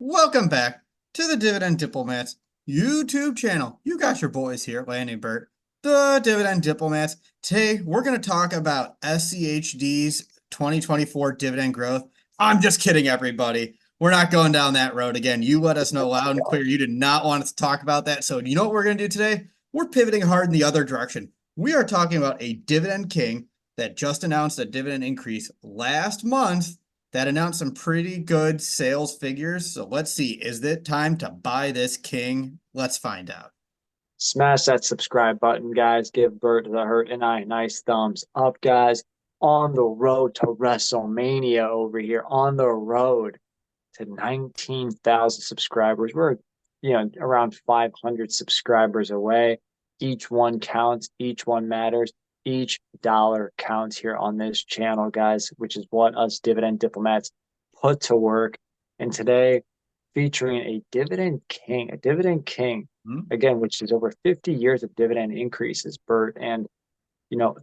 Welcome back to the Dividend Diplomats YouTube channel. You got your boys here, Lanny and Bert, the Dividend Diplomats. Today, we're going to talk about SCHD's 2024 dividend growth. I'm just kidding, everybody. We're not going down that road again. You let us know loud and clear you did not want us to talk about that. So you know what we're going to do today? We're pivoting hard in the other direction. We are talking about a Dividend King that just announced a dividend increase last month that announced some pretty good sales figures. So let's see, is it time to buy this king? Let's find out. Smash that subscribe button, guys. Give Bert the Hurt and I a nice thumbs up, guys. On the road to WrestleMania over here, on the road to 19,000 subscribers. We're, around 500 subscribers away. Each one counts, each one matters. Each dollar counts here on this channel, guys, which is what us Dividend Diplomats put to work. And today, featuring a Dividend King, again, which is over 50 years of dividend increases, Bert. And,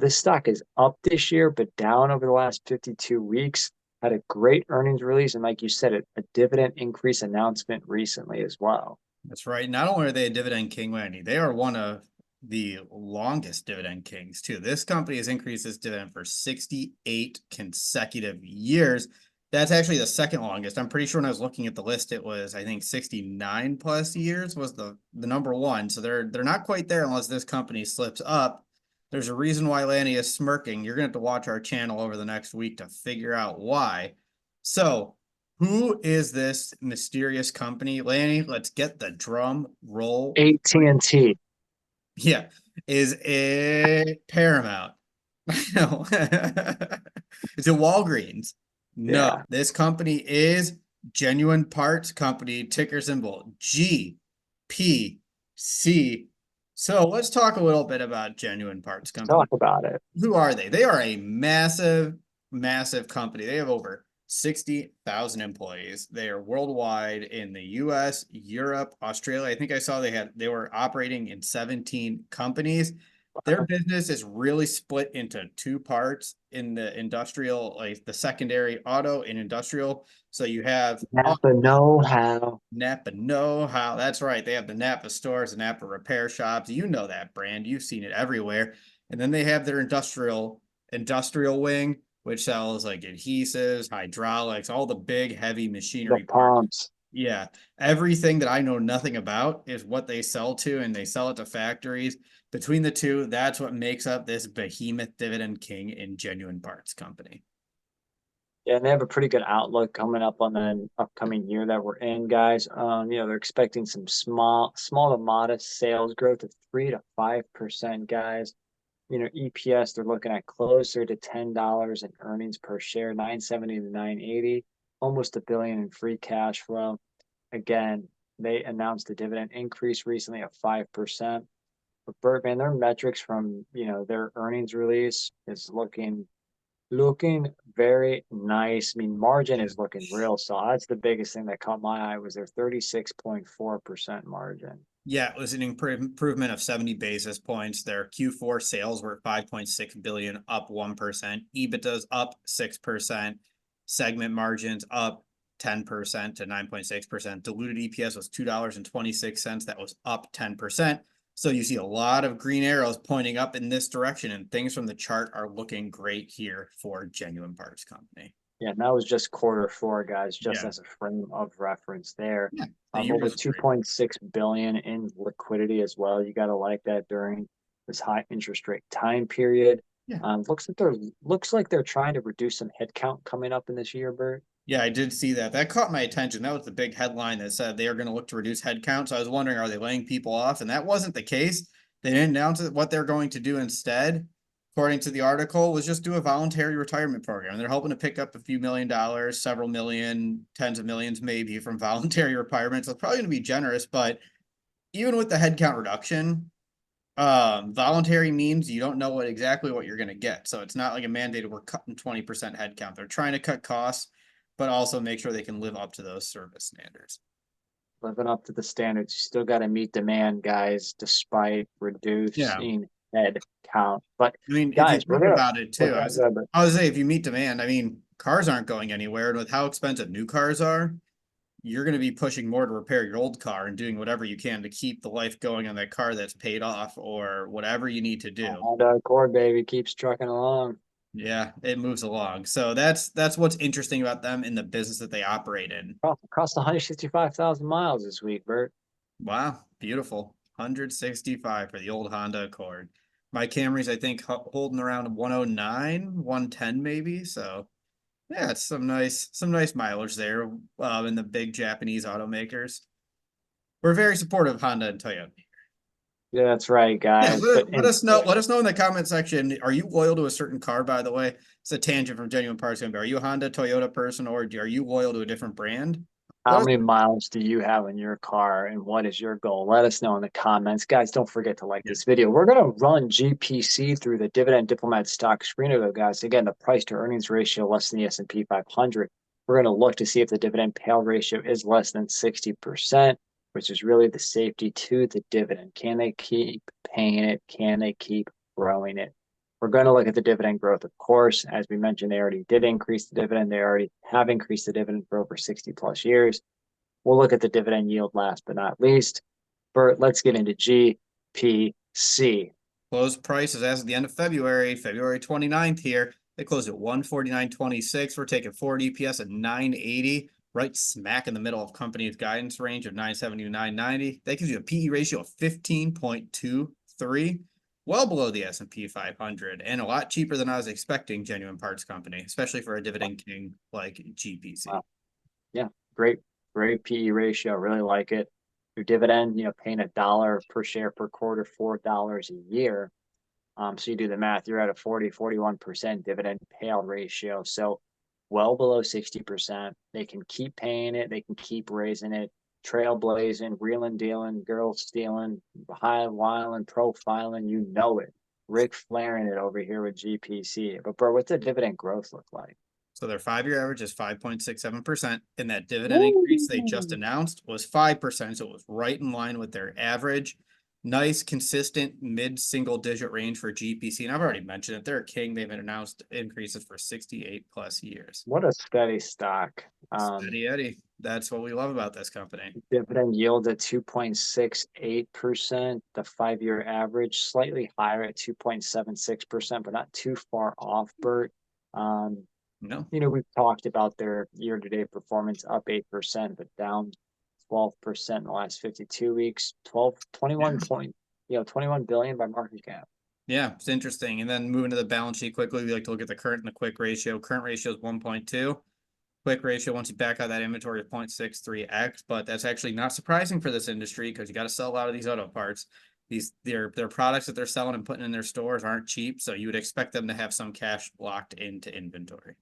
this stock is up this year, but down over the last 52 weeks. Had a great earnings release. And like you said, a dividend increase announcement recently as well. That's right. Not only are they a Dividend King, Lanny, they are one of the longest Dividend Kings, too. This company has increased its dividend for 68 consecutive years. That's actually the second longest. I'm pretty sure when I was looking at the list, it was, I think, 69 plus years was the number one. So they're not quite there unless this company slips up. There's a reason why Lanny is smirking. You're going to have to watch our channel over the next week to figure out why. So who is this mysterious company? Lanny, let's get the drum roll. AT&T. Yeah. Is it Paramount? No. Is it Walgreens? No. Yeah. This company is Genuine Parts Company, ticker symbol GPC. So let's talk a little bit about Genuine Parts Company. Talk about it. Who are they? They are a massive, massive company. They have over 60,000 employees. They are worldwide in the US, Europe, Australia. I think I saw they were operating in 17 companies. Their business is really split into two parts in the industrial, like the secondary auto and industrial. So you have Napa know-how. Napa know-how. That's right. They have the Napa stores, the Napa repair shops. You know that brand. You've seen it everywhere. And then they have their industrial wing, which sells like adhesives, hydraulics, all the big heavy The machinery parts. pumps. Yeah. Everything that I know nothing about is what they sell to, and they sell it to factories. Between the two, that's what makes up this behemoth Dividend King in Genuine Parts Company. Yeah, and they have a pretty good outlook coming up on the upcoming year that we're in, guys. They're expecting some small to modest sales growth of 3 to 5%, guys. EPS, they're looking at closer to $10 in earnings per share, 970 to 980, almost $1 billion in free cash flow. Again, they announced a dividend increase recently of 5%. But Bert, man, their metrics from their earnings release is looking very nice. I mean, margin is looking real solid. That's the biggest thing that caught my eye was their 36.4% margin. Yeah, it was an improvement of 70 basis points. Their Q4 sales were 5.6 billion, up 1%. EBITDA's up 6%. Segment margins up 10% to 9.6%. Diluted EPS was $2.26. That was up 10%. So you see a lot of green arrows pointing up in this direction, and things from the chart are looking great here for Genuine Parts Company. Yeah, and that was just Q4, guys, just Yeah. as a frame of reference there. Yeah. Over 2.6 billion in liquidity as well. You got to like that during this high interest rate time period. Yeah. Looks like they're trying to reduce some headcount coming up in this year, Bert. Yeah, I did see that. That caught my attention. That was the big headline that said they are going to look to reduce headcount. So I was wondering, are they laying people off? And that wasn't the case. They didn't announce what they're going to do instead, according to the article, was just do a voluntary retirement program. They're hoping to pick up a few $1 million, several million, tens of millions maybe from voluntary retirement. So it's probably going to be generous, but even with the headcount reduction, voluntary means you don't know exactly what you're going to get. So it's not like a mandated we're cutting 20% headcount. They're trying to cut costs, but also make sure they can live up to those service standards. Living up to the standards, you still got to meet demand, guys, despite reducing head count. But I mean, guys, if you think about it too, I was say if you meet demand, I mean, cars aren't going anywhere, and with how expensive new cars are, you're going to be pushing more to repair your old car and doing whatever you can to keep the life going on that car that's paid off or whatever you need to do. Honda Accord, baby, keeps trucking along. Yeah, it moves along. So that's what's interesting about them in the business that they operate in. Crossed 165,000 miles this week, Bert. Wow, beautiful. 165 for the old Honda Accord. My Camry's, I think, holding around 109, 110 maybe. So yeah, it's some nice mileage there in the big Japanese automakers. We're very supportive of Honda and Toyota. Yeah, that's right, Yeah, guys. But let and us know. Let us know in the comment section. Are you loyal to a certain car, by the way? It's a tangent from Genuine Parts Company. Are you a Honda, Toyota person, or are you loyal to a different brand? how Let us many miles do you have in your car, and what is your goal? Let us know in the comments, guys. Don't forget to like yeah. this video. We're gonna run GPC through the Dividend Diplomat stock screener, though, guys. Again, the price to earnings ratio less than the S&P 500. We're gonna look to see if the dividend payout ratio is less than 60%, which is really the safety to the dividend. Can they keep paying it? Can they keep growing it? We're going to look at the dividend growth, of course. As we mentioned, they already did increase the dividend. They already have increased the dividend for over 60 plus years. We'll look at the dividend yield last but not least. Bert, let's get into GPC. Close prices as of the end of February, February 29th here. They closed at 149.26. We're taking forward EPS at 980, right smack in the middle of company's guidance range of 970 to 990. That gives you a PE ratio of 15.23, well below the S&P 500 and a lot cheaper than I was expecting, Genuine Parts Company, especially for a Dividend King like GPC. Wow. Yeah, great PE ratio. Really like it. Your dividend, paying $1 per share per quarter, $4 a year. So you do the math, you're at a 41% dividend payout ratio. So well below 60%. They can keep paying it. They can keep raising it, trailblazing, reeling, dealing, girl stealing, high wilding, profiling, you know it. Rick flaring it over here with GPC. But bro, what's the dividend growth look like? So their 5-year average is 5.67%, and that dividend increase they just Woo! announced was 5%. So it was right in line with their average. Nice, consistent mid-single digit range for GPC. And I've already mentioned it. They're a king. They've announced increases for 68 plus years. What a steady stock. Steady Eddie. That's what we love about this company. Dividend yield at 2.68%. The 5-year average slightly higher at 2.76%, but not too far off, Bert. Um, No. we've talked about their year-to-date performance up 8%, but down 12% in the last 52 weeks. 21 point, 21 billion by market cap. Yeah, it's interesting. And then moving to the balance sheet quickly, we like to look at the current and the quick ratio. Current ratio is 1.2. Quick ratio, once you back out that inventory, is 0.63x, but that's actually not surprising for this industry because you got to sell a lot of these auto parts. Their products that they're selling and putting in their stores aren't cheap, so you would expect them to have some cash locked into inventory.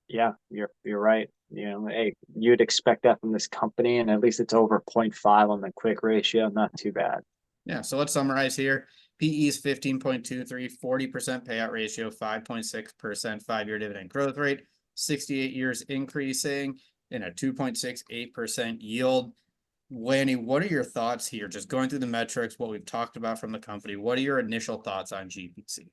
Yeah, you're right. Hey, you'd expect that from this company, and at least it's over 0.5 on the quick ratio. Not too bad. Yeah, so let's summarize here. PE is 15.23, 40% payout ratio, 5.6% 5-year dividend growth rate, 68 years increasing, and a 2.68% yield. Lanny, what are your thoughts here? Just going through the metrics, what we've talked about from the company. What are your initial thoughts on GPC?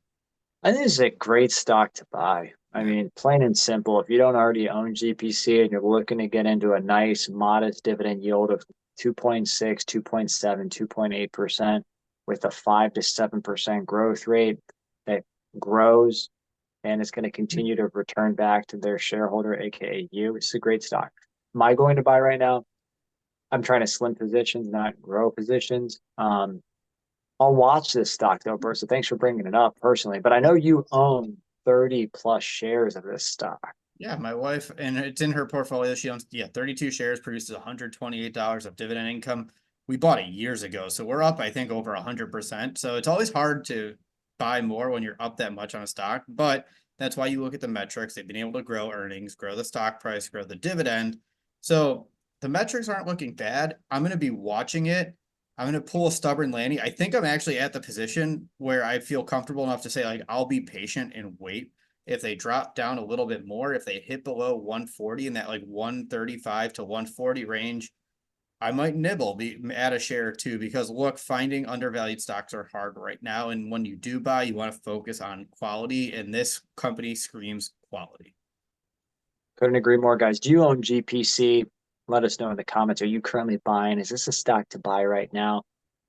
I think this is a great stock to buy. I mean, plain and simple, if you don't already own GPC and you're looking to get into a nice, modest dividend yield of 2.6, 2.7, 2.8% with a 5 to 7% growth rate that grows and it's going to continue to return back to their shareholder, aka you, it's a great stock. Am I going to buy right now? I'm trying to slim positions, not grow positions. I'll watch this stock though, Bert. So thanks for bringing it up personally. But I know you own 30 plus shares of this stock. Yeah, my wife, and it's in her portfolio. She owns, 32 shares, produces $128 of dividend income. We bought it years ago, so we're up, I think, over 100%. So it's always hard to buy more when you're up that much on a stock, but that's why you look at the metrics. They've been able to grow earnings, grow the stock price, grow the dividend. So the metrics aren't looking bad. I'm going to be watching it. I'm going to pull a stubborn Lanny. I think I'm actually at the position where I feel comfortable enough to say, like, I'll be patient and wait. If they drop down a little bit more, if they hit below 140 in that like 135 to 140 range, I might add a share or two because look, finding undervalued stocks are hard right now. And when you do buy, you want to focus on quality, and this company screams quality. Couldn't agree more, guys. Do you own GPC? Let us know in the comments. Are you currently buying? Is this a stock to buy right now?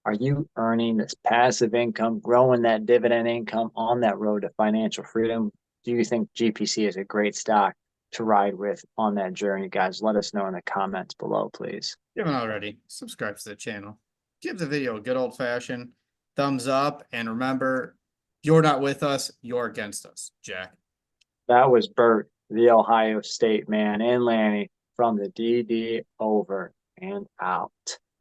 Are you earning this passive income, growing that dividend income on that road to financial freedom? Do you think GPC is a great stock to ride with on that journey, guys? Let us know in the comments below, please. If you haven't already, subscribe to the channel. Give the video a good old-fashioned thumbs up, and remember, you're not with us, you're against us, Jack. That was Bert, the Ohio State man, and Lanny from the DD over and out.